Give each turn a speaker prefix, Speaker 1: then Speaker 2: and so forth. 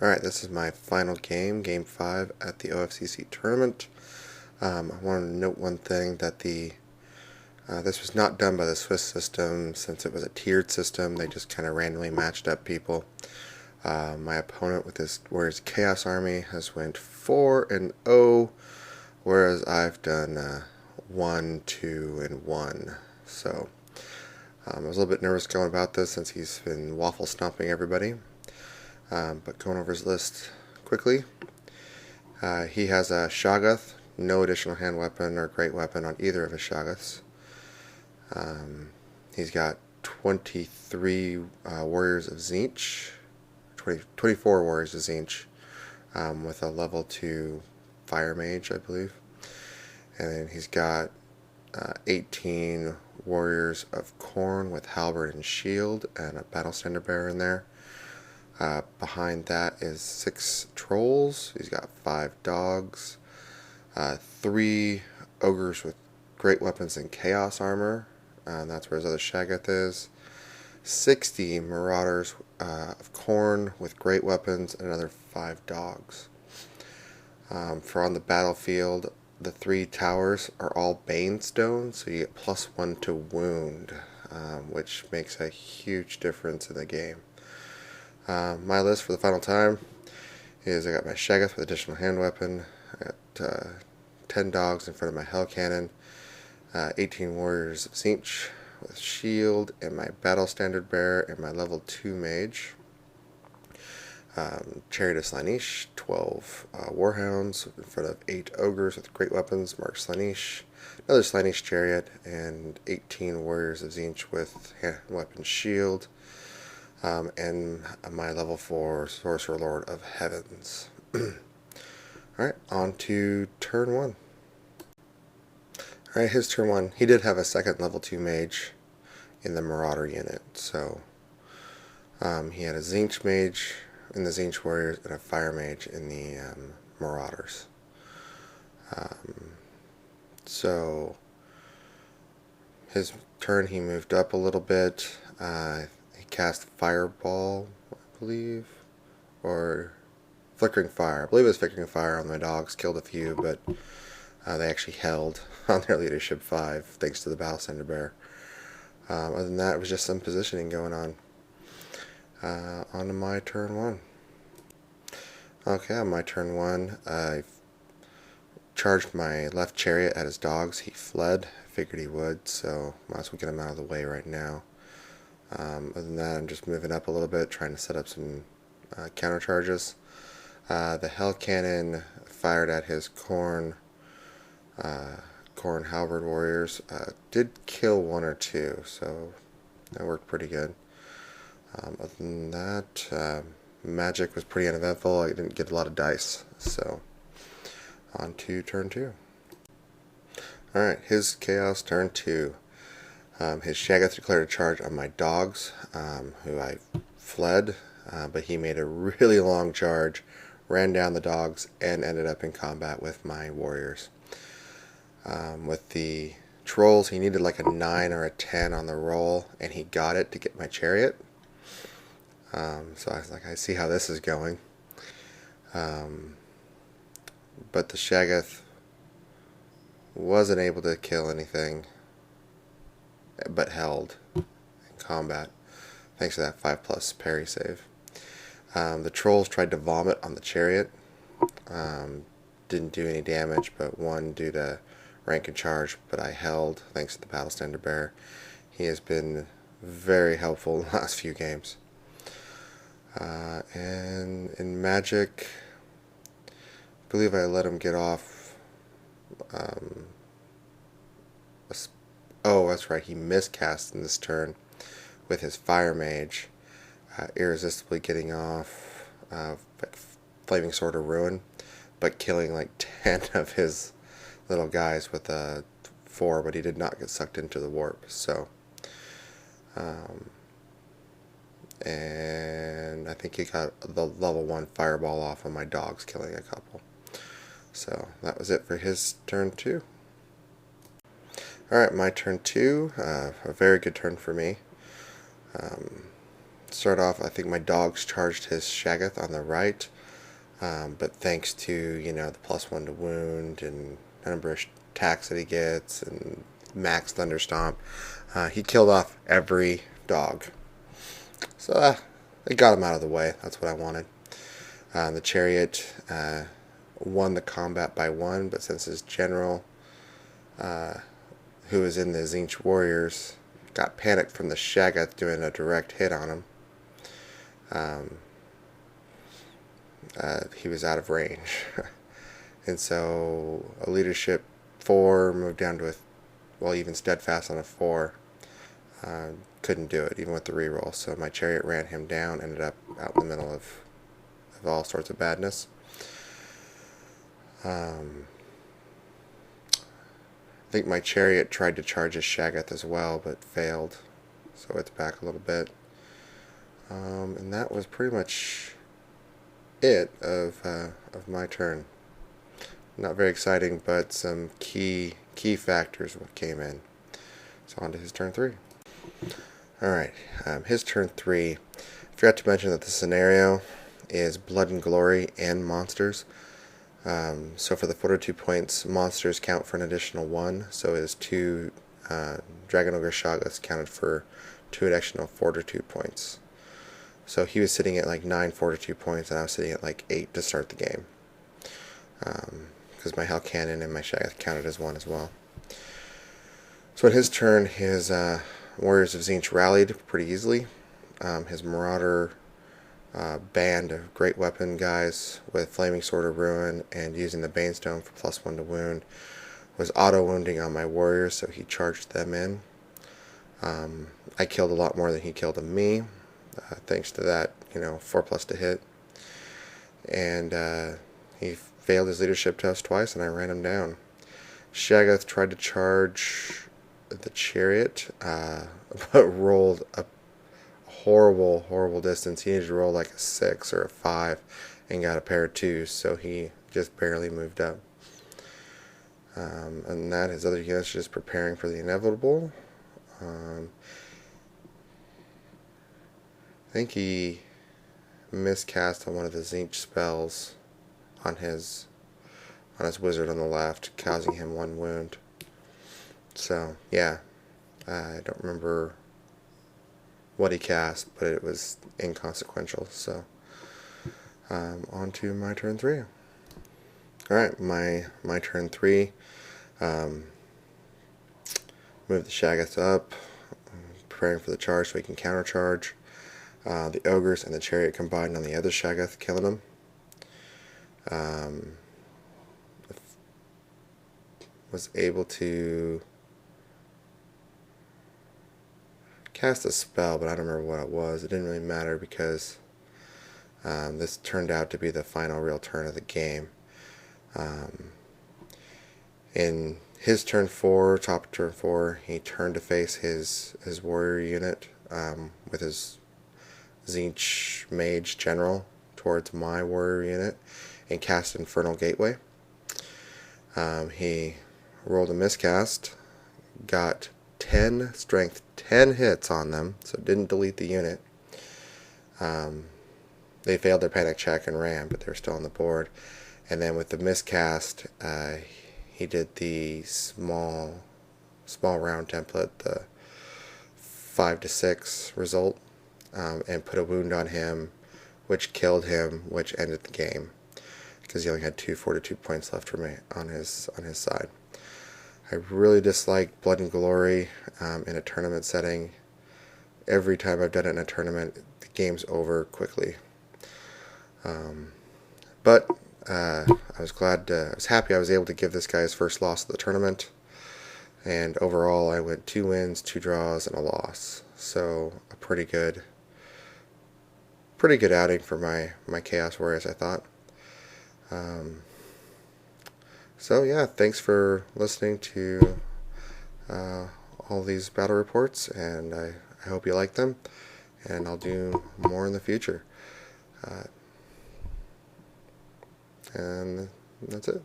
Speaker 1: Alright, this is my final game, Game 5 at the OFCC tournament. I want to note one thing, that this was not done by the Swiss system. Since it was a tiered system, they just kind of randomly matched up people. My opponent with his Warriors Chaos Army has went 4-0, whereas I've done 1, 2, and 1. So I was a little bit nervous going about this since he's been waffle stomping everybody. But going over his list quickly, he has a Shoggoth, no additional hand weapon or great weapon on either of his Shoggoths. He's got 23 Warriors of Tzeentch, 24 Warriors of Tzeentch, with a level 2 Fire Mage, I believe. And then he's got 18 Warriors of Khorne with Halberd and Shield, and a Battle Standard Bearer in there. Behind that is 6 Trolls. He's got 5 Dogs, 3 Ogres with Great Weapons and Chaos Armor, and that's where his other Shoggoth is. 60 Marauders of Khorne with Great Weapons, and another 5 Dogs. For on the battlefield, the 3 towers are all Banestone, so you get +1 to wound, which makes a huge difference in the game. My list for the final time is I got my Shoggoth with additional hand weapon, I got 10 Dogs in front of my Hell Cannon, 18 Warriors of Tzeentch with Shield, and my Battle Standard Bearer, and my level 2 Mage. Chariot of Slaanesh, 12 Warhounds in front of 8 Ogres with Great Weapons, marked Slaanesh, another Slaanesh Chariot, and 18 Warriors of Tzeentch with hand weapon Shield. And my level 4 Sorcerer Lord of Heavens. Alright, on to turn 1. Alright, his turn 1. He did have a second level 2 Mage in the Marauder unit, so he had a Tzeentch Mage in the Tzeentch Warriors and a Fire Mage in the Marauders. So his turn, he moved up a little bit. He cast Fireball, I believe, or Flickering Fire. I believe it was Flickering Fire on my Dogs. Killed a few, but they actually held on their leadership 5 thanks to the Battle Standard Bearer. Other than that, it was just some positioning going on. On to my turn 1. Okay, on my turn 1, I charged my left chariot at his dogs. He fled. I figured he would, so might as well get him out of the way right now. Other than that, I'm just moving up a little bit, trying to set up some counter charges. The Hell Cannon fired at his Khorne Halberd Warriors. Did kill 1 or 2, so that worked pretty good. Other than that, magic was pretty uneventful. I didn't get a lot of dice, so on to turn 2. Alright, his Chaos turn 2. His Shoggoth declared a charge on my Dogs, who I fled, but he made a really long charge, ran down the Dogs, and ended up in combat with my Warriors. With the Trolls, he needed like a 9 or a 10 on the roll, and he got it to get my Chariot. So I was like, I see how this is going. But the Shoggoth wasn't able to kill anything, but held in combat thanks to that 5+ parry save. The Trolls tried to vomit on the Chariot. Didn't do any damage, but 1 due to rank and charge, but I held thanks to the Battle Standard Bearer. He has been very helpful in the last few games. And in Magic, I believe I let him get off. Oh, that's right, he miscast in this turn with his Fire Mage, irresistibly getting off Flaming Sword of Ruin, but killing like 10 of his little guys with a 4, but he did not get sucked into the warp. So, and I think he got the level 1 Fireball off on my Dogs, killing a couple. So that was it for his turn 2. Alright, my turn 2, a very good turn for me. start off, I think my dogs charged his Shaggoth on the right, but thanks to, you know, the +1 to wound and number of attacks that he gets and max Thunderstomp, he killed off every dog. So they got him out of the way. That's what I wanted. The Chariot won the combat by 1, but since his general, who was in the Tzeentch Warriors, got panicked from the Shaggoth doing a direct hit on him, he was out of range. And so a leadership 4 moved down to even steadfast on a 4. Couldn't do it, even with the reroll. So my Chariot ran him down, ended up out in the middle of all sorts of badness. I think my Chariot tried to charge his Shaggoth as well, but failed. So it's back a little bit. And that was pretty much it of my turn. Not very exciting, but some key factors came in. So on to his turn 3. Alright, his turn 3. I forgot to mention that the scenario is Blood and Glory and monsters. So for the Fortitude points, monsters count for an additional 1. So his 2 Dragon Ogre Shaggoths counted for 2 additional Fortitude points. So he was sitting at like 9 Fortitude points, and I was sitting at like 8 to start the game. Because my Hell Cannon and my Shaggoth counted as 1 as well. So at his turn, his Warriors of Tzeentch rallied pretty easily. His Marauder band of great weapon guys with Flaming Sword of Ruin and using the Banestone for +1 to wound was auto-wounding on my warriors, so he charged them in. I killed a lot more than he killed of me, thanks to that, 4+ to hit. And he failed his leadership test twice, and I ran him down. Shaggoth tried to charge the Chariot, but rolled a horrible distance. He needed to roll like a 6 or a 5 and got a pair of 2s, so he just barely moved up. And that his other units just preparing for the inevitable. I think he miscast on one of the Tzeentch spells on his wizard on the left, causing him 1 wound. So yeah, I don't remember what he cast, but it was inconsequential. So on to my turn 3. Alright, my turn 3. Move the Shaggoth up, preparing for the charge so he can countercharge. The Ogres and the Chariot combined on the other Shaggoth, killing him. Was able to cast a spell, but I don't remember what it was. It didn't really matter because this turned out to be the final real turn of the game. In his turn 4, top of turn 4, he turned to face his warrior unit with his Tzeentch Mage General towards my warrior unit and cast Infernal Gateway. He rolled a miscast, got 10 strength, 10 hits on them, so didn't delete the unit. They failed their panic check and ran, but they're still on the board. And then with the miscast, he did the small round template, the 5 to 6 result, and put a wound on him, which killed him, which ended the game, because he only had 2 Fortitude points left for me on his side. I really dislike Blood and Glory in a tournament setting. Every time I've done it in a tournament, the game's over quickly. But I was happy I was able to give this guy his first loss of the tournament. And overall, I went 2 wins, 2 draws, and a loss. So a pretty good outing for my Chaos Warriors, I thought. So yeah, thanks for listening to all these battle reports, and I hope you like them, and I'll do more in the future. And that's it.